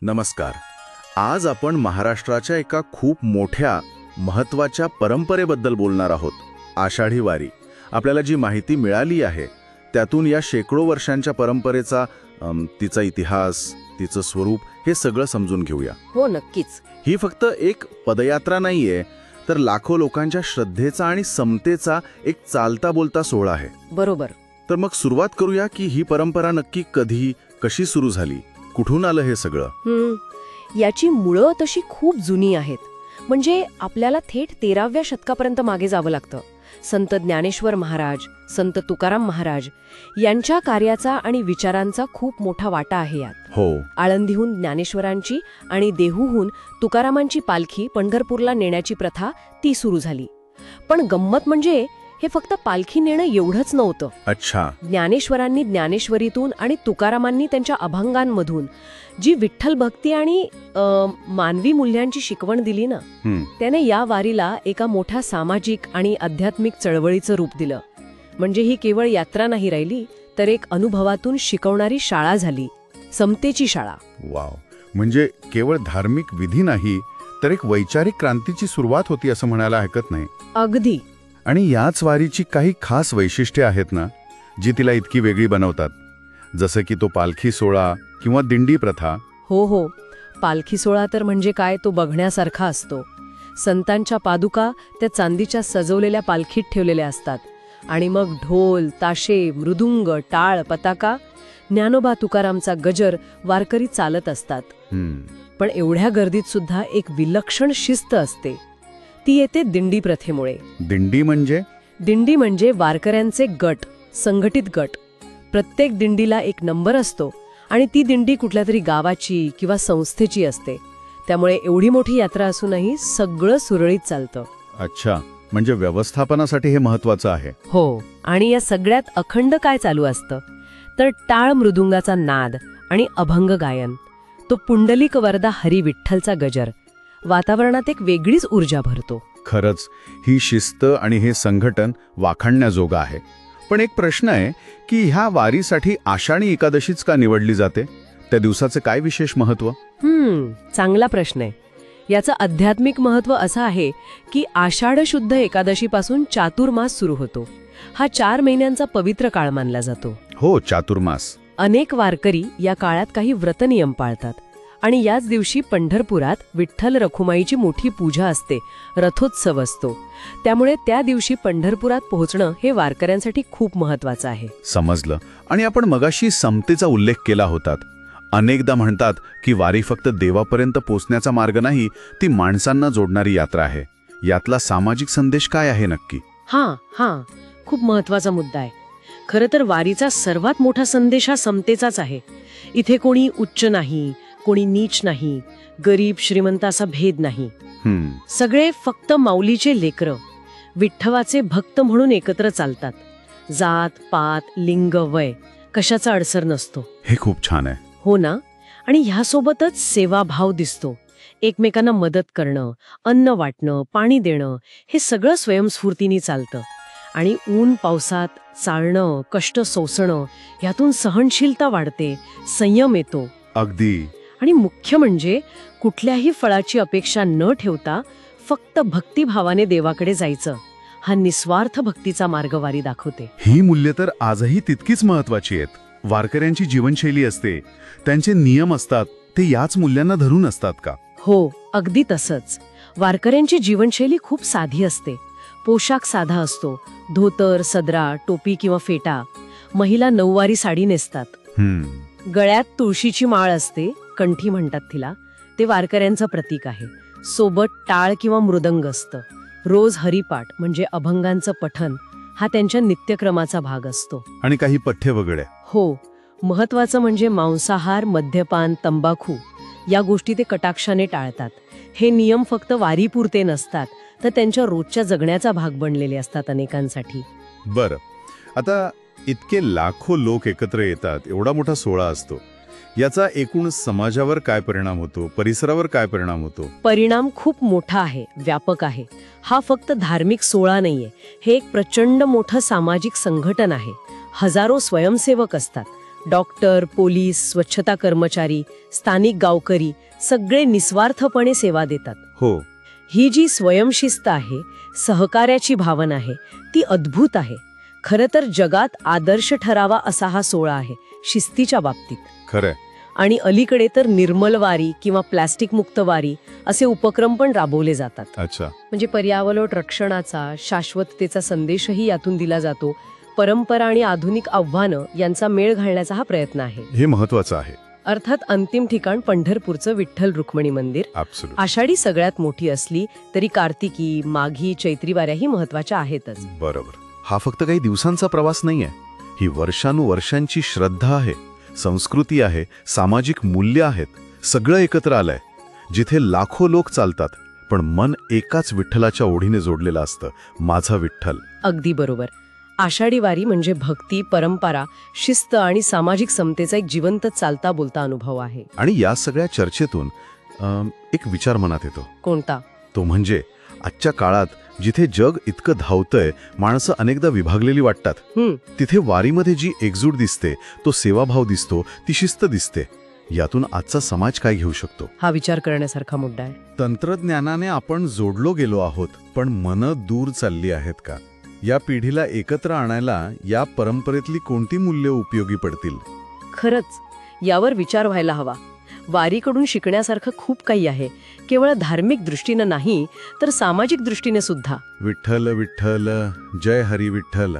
नमस्कार. आज आपण महाराष्ट्राच्या एका खूप मोठ्या महत्त्वाच्या परंपरेबद्दल बोलणार आहोत. आषाढी वारी. आपल्याला जी माहिती मिळाली आहे त्यातून या शेकडो वर्षांच्या परंपरेचा तिचा इतिहास, तिचं स्वरूप हे सगळं समजून घेऊया. हो, नक्कीच. ही फक्त एक पदयात्रा नाहीये, तर लाखो लोकांच्या श्रद्धेचा आणि समतेचा एक चालता बोलता सोहळा आहे. बरोबर. तर मग सुरुवात करूया की ही परंपरा नक्की कधी, कशी सुरू झाली, कुठून आलं हे सगळं. याची मुळं तशी खूप जुनी आहेत. म्हणजे आपल्याला थेट 13व्या शतकापर्यंत मागे जावं लागतं. संत ज्ञानेश्वर महाराज, संत तुकाराम महाराज यांच्या कार्याचा आणि विचारांचा खूप मोठा वाटा आहे यात. हो. आळंदीहून ज्ञानेश्वरांची आणि देहूहून तुकारामांची पालखी पंढरपूरला नेण्याची प्रथा ती सुरू झाली. पण गंमत म्हणजे हे फक्त पालखी नेणं एवढंच नव्हतं. अच्छा. ज्ञानेश्वरांनी ज्ञानेश्वरीतून आणि तुकारामांनी त्यांच्या अभंगांमधून जी विठ्ठल भक्ती आणि मानवी मूल्यांची शिकवण दिली ना, त्याने या वारीला एका मोठ्या सामाजिक आणि आध्यात्मिक चळवळीचं रूप दिलं. म्हणजे ही केवळ यात्रा नाही राहिली, तर एक अनुभवातून शिकवणारी शाळा झाली, समतेची शाळा. वाव. म्हणजे केवळ धार्मिक विधी नाही, तर एक वैचारिक क्रांतीची सुरुवात होती असं म्हणायला हरकत नाही. अगदी. आणि याच वारीची काही खास वैशिष्ट्ये आहेत ना, जी तिला इतकी वेगळी बनवतात, जसं की तो पालखी सोहळा किंवा दिंडी प्रथा. हो. पालखी सोहळा तर म्हणजे काय, तो बघण्यासारखा असतो. संतांच्या पादुका त्या चांदीच्या सजवलेल्या पालखीत ठेवलेल्या असतात आणि मग ढोल, ताशे, मृदुंग, टाळ, पताका, ज्ञानोबा तुकारामचा गजर वारकरी चालत असतात. पण एवढ्या गर्दीत सुद्धा एक विलक्षण शिस्त असते. ती येते दिंडी प्रथेमुळे. दिंडी म्हणजे वारकऱ्यांचे गट, संघटित गट. प्रत्येक दिंडीला एक नंबर असतो आणि ती दिंडी कुठल्या तरी गावाची किंवा संस्थेची असते. त्यामुळे एवढी मोठी यात्रा असूनही सगळं सुरळीत चालतं. अच्छा. म्हणजे व्यवस्थापनासाठी हे महत्वाचं आहे. हो. आणि या सगळ्यात अखंड काय चालू असतं, तर टाळ मृदुंगाचा नाद आणि अभंग गायन. तो पुंडलिक वरदा हरी विठ्ठलचा गजर. वातावरणात एक वेगळीच ऊर्जा भरतो. खरंच ही शिस्त आणि हे संघटन वाखाणण्याजोगं आहे. पण एक प्रश्न आहे की ह्या वारीसाठी आषाढी एकादशीच का निवडली जाते? त्या दिवसाचं काय विशेष महत्त्व? चांगला प्रश्न आहे. याचं आध्यात्मिक महत्त्व असं आहे की आषाढ शुद्ध एकादशीपासून चातुर्मास सुरू होतो. हा 4 महिन्यांचा पवित्र काळ मानला जातो. हो, चातुर्मास. अनेक वारकरी या काळात काही व्रतनियम पाळतात आणि याच दिवशी पंढरपुरात विठ्ठल रखुमाईची मोठी पूजा असते, रथोत्सव असतो. त्यामुळे त्या दिवशी पंढरपुरात पोहोचणं हे वारकऱ्यांसाठी खूप महत्वाचं आहे. समजलं. आणि आपण मगाशी समतेचा उल्लेख केला होता. अनेकदा म्हणतात की वारी फक्त देवापर्यंत पोहोचण्याचा मार्ग नाही, ती माणसांना जोडणारी यात्रा आहे. यातला सामाजिक संदेश काय आहे नक्की? खूप महत्वाचा मुद्दा आहे. खरं तर वारीचा सर्वात मोठा संदेश हा समतेचाच आहे. इथे कोणी उच्च नाही, कोणी नीच नाही, गरीब श्रीमंत असा भेद नाही. सगळे फक्त माऊलीचे लेकरं, विठ्ठवाचे भक्त म्हणून एकत्र चालतात. जात, पात, लिंग, वय कशाचा अडसर नसतो. हे खूप छान आहे. हो ना. आणि ह्यासोबतच सेवाभाव दिसतो. एकमेकांना मदत करणं, अन्न वाटणं, पाणी देणं, हे सगळं स्वयंस्फूर्तीने चालतं. आणि ऊन पावसात चालणं, कष्ट सोसणं, ह्यातून सहनशीलता वाढते, संयम येतो. अगदी. आणि मुख्य म्हणजे कुठल्याही फळाची अपेक्षा न ठेवता फक्त भक्तिभावाने देवाकडे जायचं. हा निस्वार्थ भक्तीचा मार्ग वारी दाखवते. ही मूल्य तर आजही तितकीच महत्वाची आहेत. वारकऱ्यांची जीवनशैली असते, त्यांचे नियम असतात, ते याच मूल्यांना धरून असतात का? हो, अगदी तसंच. वारकऱ्यांची जीवनशैली खूप साधी असते. पोशाख साधा असतो. धोतर, सदरा, टोपी किंवा फेटा. महिला नऊवारी साडी नेसतात. गळ्यात तुळशीची माळ असते, कंठी म्हणतात तिला. ते वारकऱ्यांचं प्रतीक आहे. सोबत टाळ किंवा मृदंग असतं. रोज हरिपाठ म्हणजे अभंगांचं पठण हा त्यांच्या नित्यक्रमाचा भाग असतो. आणि काही पथ्य वगैरे. हो. महत्वाचं म्हणजे मांसाहार, मद्यपान, तंबाखू या गोष्टी ते कटाक्षाने टाळतात. हे नियम फक्त वारीपुरते नसतात, तर त्यांच्या रोजच्या जगण्याचा भाग बनलेले असतात अनेकांसाठी. बरं. आता इतके लाखो लोक एकत्र येतात, एवढा मोठा सोहळा असतो, याचा एकूण समाजावर काय परिणाम होतो, परिसरावर काय परिणाम होतो? परिणाम खूप मोठा आहे, व्यापक आहे. हा फक्त धार्मिक सोहळा नाहीये, हे एक प्रचंड मोठं सामाजिक संघटन आहे. हजारो स्वयंसेवक असतात, डॉक्टर, पोलीस, स्वच्छता कर्मचारी, स्थानिक गावकरी सगळे निस्वार्थपणे सेवा देतात. हो. ही जी स्वयंशिस्त आहे, सहकार्याची भावना आहे, ती अद्भुत आहे. खरं तर जगात आदर्श ठरावा असा हा सोहळा आहे शिस्तीच्या बाबतीत. खरंय. आणि अलीकडे तर निर्मल वारी किंवा प्लॅस्टिक मुक्त वारी असे उपक्रम पण राबवले जातात. अच्छा. म्हणजे पर्यावरण रक्षणाचा, शाश्वततेचा संदेशही यातून दिला जातो. परंपरा आणि आधुनिक आव्हानं यांचा मेळ घालण्याचा हा प्रयत्न आहे. हे महत्वाचं आहे. अर्थात अंतिम ठिकाण पंढरपूरचं विठ्ठल रुक्मिणी मंदिर. ऍब्सोल्युट. आषाढी सगळ्यात मोठी असली तरी कार्तिकी, माघी, चैत्री वाऱ्याही महत्वाच्या आहेतच. बरोबर. हा फक्त काही दिवसांचा प्रवास नाहीये. ही वर्षानुवर्षांची श्रद्धा आहे, संस्कृती आहे, सामाजिक मूल्य आहेत. सगळं एकत्र आलंय. जिथे लाखो लोक चालतात पण मन एकाच विठ्ठलाच्या ओढीने जोडलेलं असतं, माझा विठ्ठल. अगदी बरोबर. आषाढी वारी म्हणजे भक्ती, परंपरा, शिस्त आणि सामाजिक समतेचा एक जिवंत चालता बोलता अनुभव आहे. आणि या सगळ्या चर्चेतून एक विचार मनात येतो. कोणता? तो म्हणजे आजच्या काळात जिथे जग इतकं धावतंय, माणसं अनेकदा विभागलेली वाटतात, तिथे वारीमध्ये जी एकजूट दिसते, तो सेवाभाव दिसतो, ती शिस्त दिसते. यातून आजचा समाज काय घेऊ शकतो? हा विचार करण्यासारखा मुद्दा आहे. तंत्रज्ञानाने आपण जोडलो गेलो आहोत, पण मनं दूर चालली आहेत का? या पिढीला एकत्र आणायला या परंपरेतली कोणती मूल्य उपयोगी पडतील? खरंच यावर विचार व्हायला हवा. वारीकडून शिकण्यासारखं खूप काही आहे, केवळ धार्मिक दृष्टीनं नाही तर सामाजिक दृष्टीने सुद्धा. विठ्ठल विठ्ठल, जय हरी विठ्ठल.